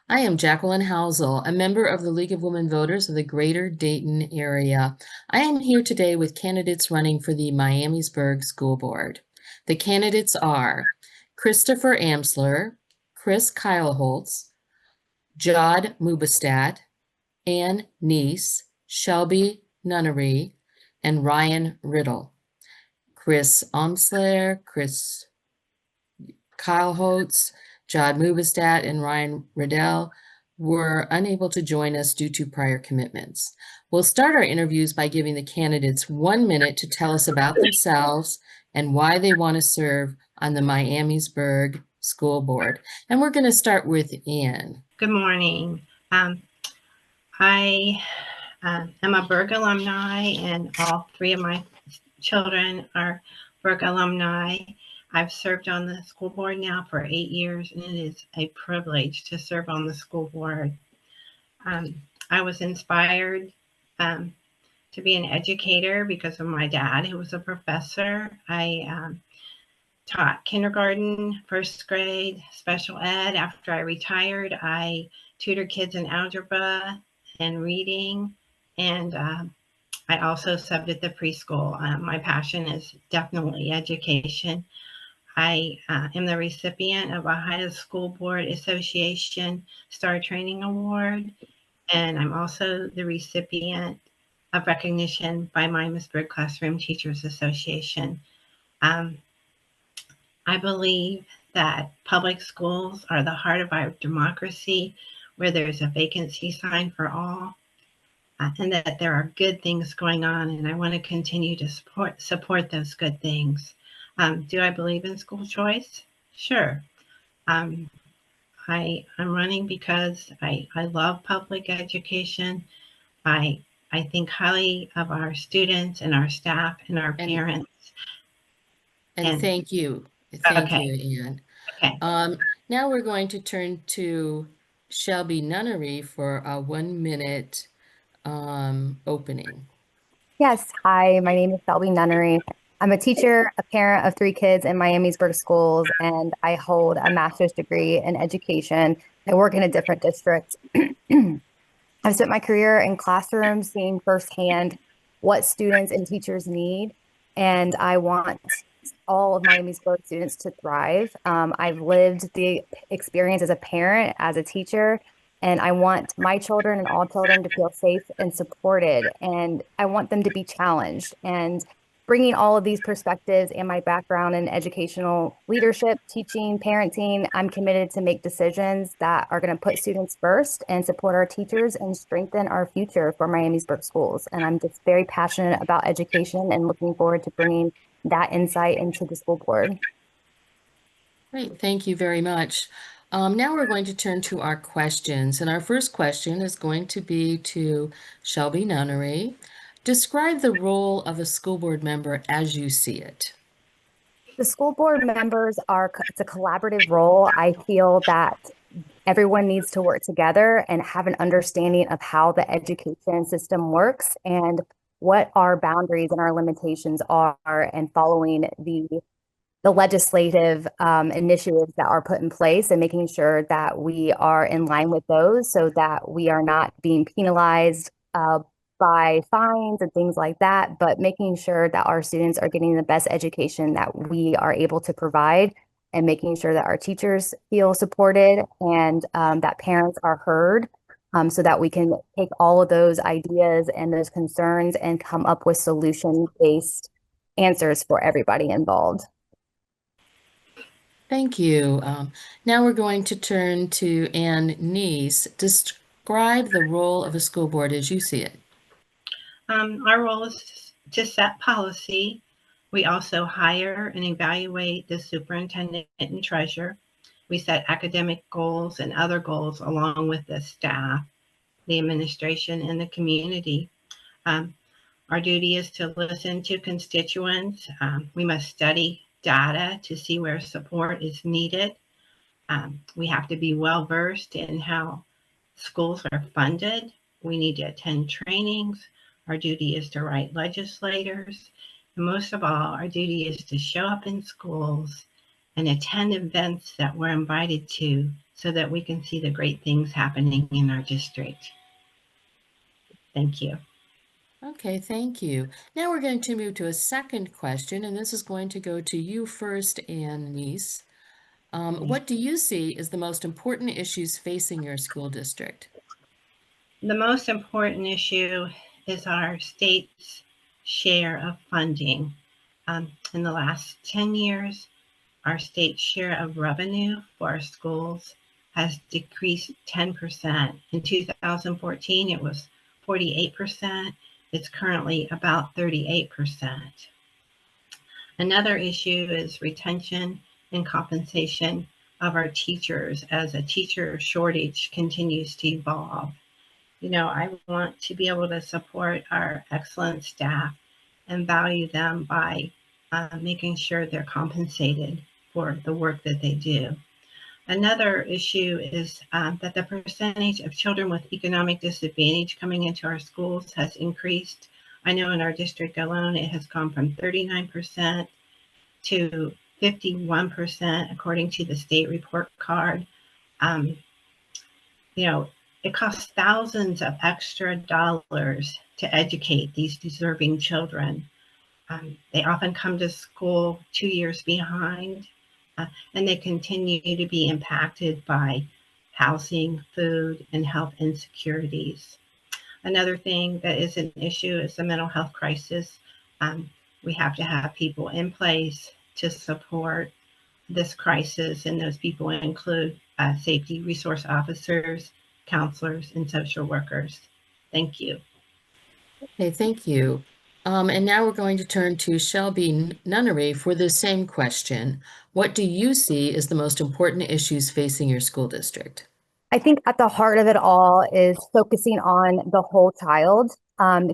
I am Jacqueline Housel, a member of the League of Women Voters of the Greater Dayton area. I am here today with candidates running for the Miamisburg School Board. The candidates are Christopher Amsler, Chris Kyleholtz, Jod Mubastat, Ann Niess, Shelbi Nunery, and Ryan Riddle. Chris Amsler, Chris Kyleholtz, Jod Mubastat, and Ryan Riddle were unable to join us due to prior commitments. We'll start our interviews by giving the candidates 1 minute to tell us about themselves and why they want to serve on the Miamisburg School Board. And we're going to start with Ann. Good morning. I am a Berg alumni, and all three of my children are Berg alumni. I've served on the school board now for 8 years, and it is a privilege to serve on the school board. I was inspired to be an educator because of my dad, who was a professor. I taught kindergarten, first grade, special ed. After I retired, I tutored kids in algebra and reading, and I also subbed at the preschool. My passion is definitely education. I am the recipient of Ohio School Board Association Star Training Award, and I'm also the recipient of recognition by Miamisburg Classroom Teachers Association. I believe that public schools are the heart of our democracy, where there's a vacancy sign for all, and that there are good things going on, and I want to continue to support those good things. Do I believe in school choice? Sure. I'm running because I love public education. I think highly of our students and our staff and our parents. And thank you. Thank Okay. you, Ann. Okay. Now we're going to turn to Shelbi Nunery for a 1 minute opening. Yes, hi, my name is Shelbi Nunery. I'm a teacher, a parent of 3 kids in Miamisburg schools, and I hold a master's degree in education. I work in a different district. I've spent my career in classrooms seeing firsthand what students and teachers need, and I want all of Miamisburg students to thrive. I've lived the experience as a parent, as a teacher, and I want my children and all children to feel safe and supported, and I want them to be challenged. And bringing all of these perspectives and my background in educational leadership, teaching, parenting, I'm committed to make decisions that are going to put students first and support our teachers and strengthen our future for Miamisburg schools. And I'm just very passionate about education and looking forward to bringing that insight into the school board. Great, thank you very much. Now we're going to turn to our questions, and our first question is going to be to Shelbi Nunery. Describe the role of a school board member as you see it. The school board members it's a collaborative role. I feel that everyone needs to work together and have an understanding of how the education system works and what our boundaries and our limitations are, and following the legislative initiatives that are put in place and making sure that we are in line with those so that we are not being penalized by fines and things like that, but making sure that our students are getting the best education that we are able to provide, and making sure that our teachers feel supported and that parents are heard, so that we can take all of those ideas and those concerns and come up with solution-based answers for everybody involved. Thank you. Now we're going to turn to Ann Niess. Describe the role of a school board as you see it. Our role is to set policy. We also hire and evaluate the superintendent and treasurer. We set academic goals and other goals along with the staff, the administration, and the community. Our duty is to listen to constituents. We must study data to see where support is needed. We have to be well versed in how schools are funded. We need to attend trainings. Our duty is to write legislators. And most of all, our duty is to show up in schools and attend events that we're invited to so that we can see the great things happening in our district. Thank you. Okay, thank you. Now we're going to move to a second question, and this is going to go to you first, Niess. What do you see as the most important issues facing your school district? The most important issue is our state's share of funding. In the last 10 years, our state's share of revenue for our schools has decreased 10%. In 2014, it was 48%. It's currently about 38%. Another issue is retention and compensation of our teachers as a teacher shortage continues to evolve. You know, I want to be able to support our excellent staff and value them by making sure they're compensated for the work that they do. Another issue is that the percentage of children with economic disadvantage coming into our schools has increased. I know in our district alone, it has gone from 39% to 51%, according to the state report card. You know, it costs thousands of extra dollars to educate these deserving children. They often come to school 2 years behind, and they continue to be impacted by housing, food, and health insecurities. Another thing that is an issue is the mental health crisis. We have to have people in place to support this crisis, and those people include safety resource officers, counselors, and social workers. Thank you. Okay, thank you. And now we're going to turn to Shelbi Nunery for the same question. What do you see as the most important issues facing your school district? I think at the heart of it all is focusing on the whole child,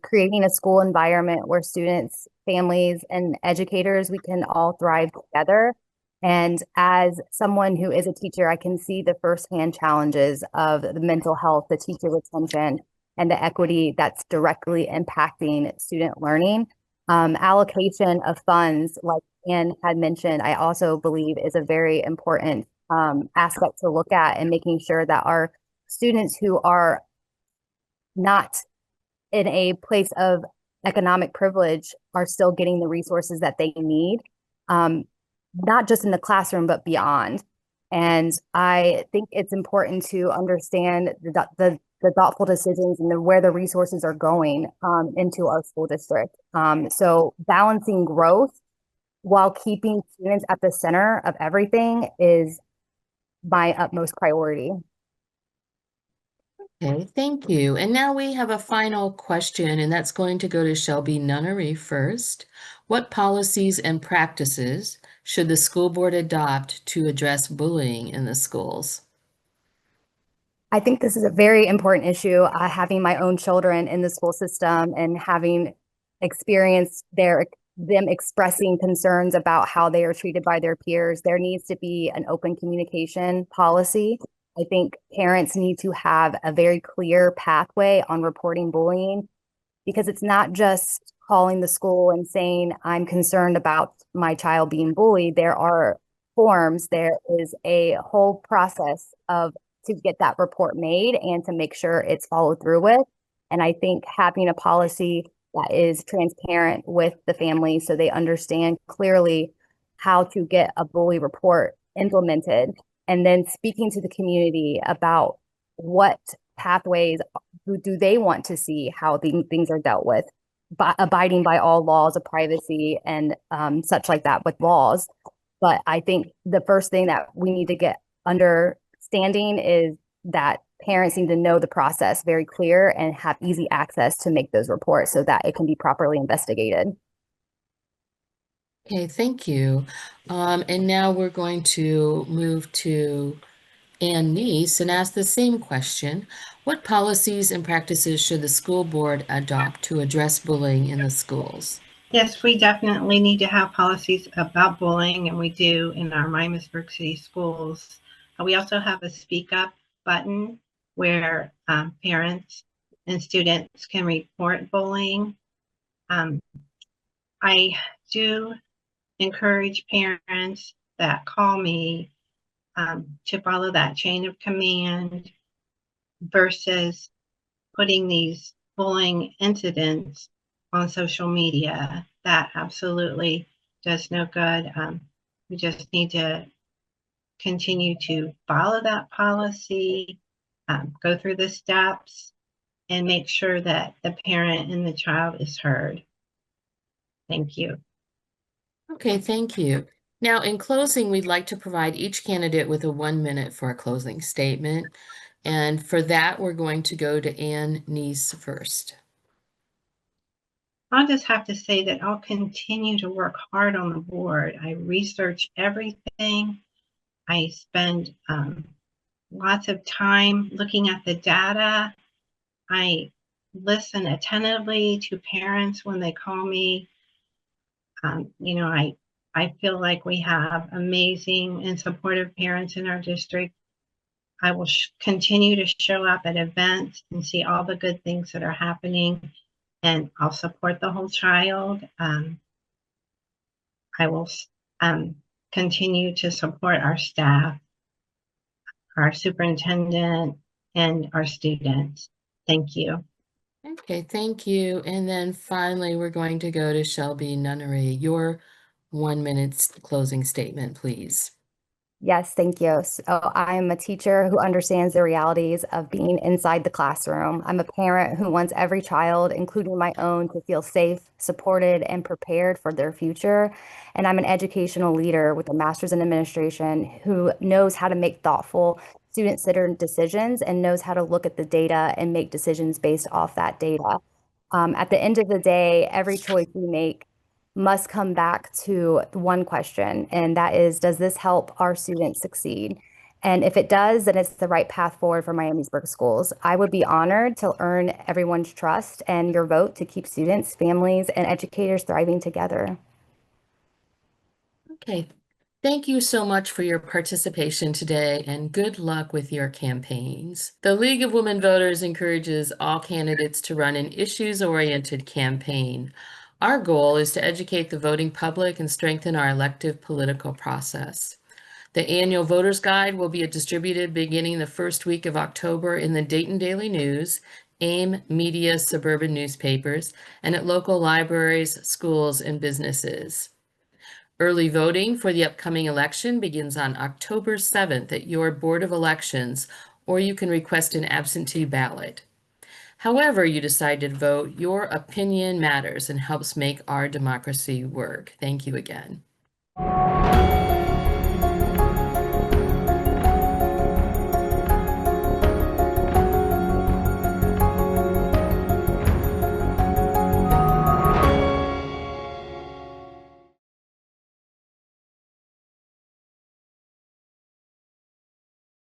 creating a school environment where students, families, and educators, we can all thrive together. And as someone who is a teacher, I can see the firsthand challenges of the mental health, the teacher retention, and the equity that's directly impacting student learning. Allocation of funds, like Anne had mentioned, I also believe is a very important aspect to look at, and making sure that our students who are not in a place of economic privilege are still getting the resources that they need, not just in the classroom, but beyond. And I think it's important to understand the thoughtful decisions and where the resources are going into our school district. So balancing growth while keeping students at the center of everything is my utmost priority. Okay, thank you. And now we have a final question, and that's going to go to Shelbi Nunery first. What policies and practices should the school board adopt to address bullying in the schools? I think this is a very important issue. Having my own children in the school system and having experienced them expressing concerns about how they are treated by their peers, there needs to be an open communication policy. I think parents need to have a very clear pathway on reporting bullying, because it's not just calling the school and saying, I'm concerned about my child being bullied. There are forms, there is a whole process to get that report made and to make sure it's followed through with. And I think having a policy that is transparent with the family so they understand clearly how to get a bully report implemented, and then speaking to the community about what pathways do they want to see, how things are dealt with, abiding by all laws of privacy and such like that with laws. But I think the first thing that we need to get understanding is that parents need to know the process very clear and have easy access to make those reports so that it can be properly investigated. Okay, thank you. And now we're going to move to Niess and ask the same question. What policies and practices should the school board adopt to address bullying in the schools? Yes, we definitely need to have policies about bullying, and we do in our Miamisburg City schools. We also have a speak up button where parents and students can report bullying. I do encourage parents that call me to follow that chain of command versus putting these bullying incidents on social media. That absolutely does no good. We just need to continue to follow that policy, go through the steps, and make sure that the parent and the child is heard. Thank you. Okay, thank you. Now, in closing, we'd like to provide each candidate with a 1 minute for a closing statement. And for that, we're going to go to Niess first. I'll just have to say that I'll continue to work hard on the board. I research everything. I spend lots of time looking at the data. I listen attentively to parents when they call me. I feel like we have amazing and supportive parents in our district. I will continue to show up at events and see all the good things that are happening, and I'll support the whole child. I will continue to support our staff, our superintendent, and our students. Thank you. Okay, thank you. And then finally, we're going to go to Shelbi Nunery. Your 1 minute closing statement, please. Yes, thank you. So I'm a teacher who understands the realities of being inside the classroom. I'm a parent who wants every child, including my own, to feel safe, supported, and prepared for their future. And I'm an educational leader with a master's in administration who knows how to make thoughtful, student-centered decisions and knows how to look at the data and make decisions based off that data. At the end of the day, every choice we make must come back to one question, and that is, does this help our students succeed? And if it does, then it's the right path forward for Miamisburg schools. I would be honored to earn everyone's trust and your vote to keep students, families, and educators thriving together. Okay, thank you so much for your participation today, and good luck with your campaigns. The League of Women Voters encourages all candidates to run an issues-oriented campaign. Our goal is to educate the voting public and strengthen our elective political process. The annual Voters Guide will be distributed beginning the first week of October in the Dayton Daily News, AIM Media suburban newspapers, and at local libraries, schools, and businesses. Early voting for the upcoming election begins on October 7th at your Board of Elections, or you can request an absentee ballot. However you decide to vote, your opinion matters and helps make our democracy work. Thank you again.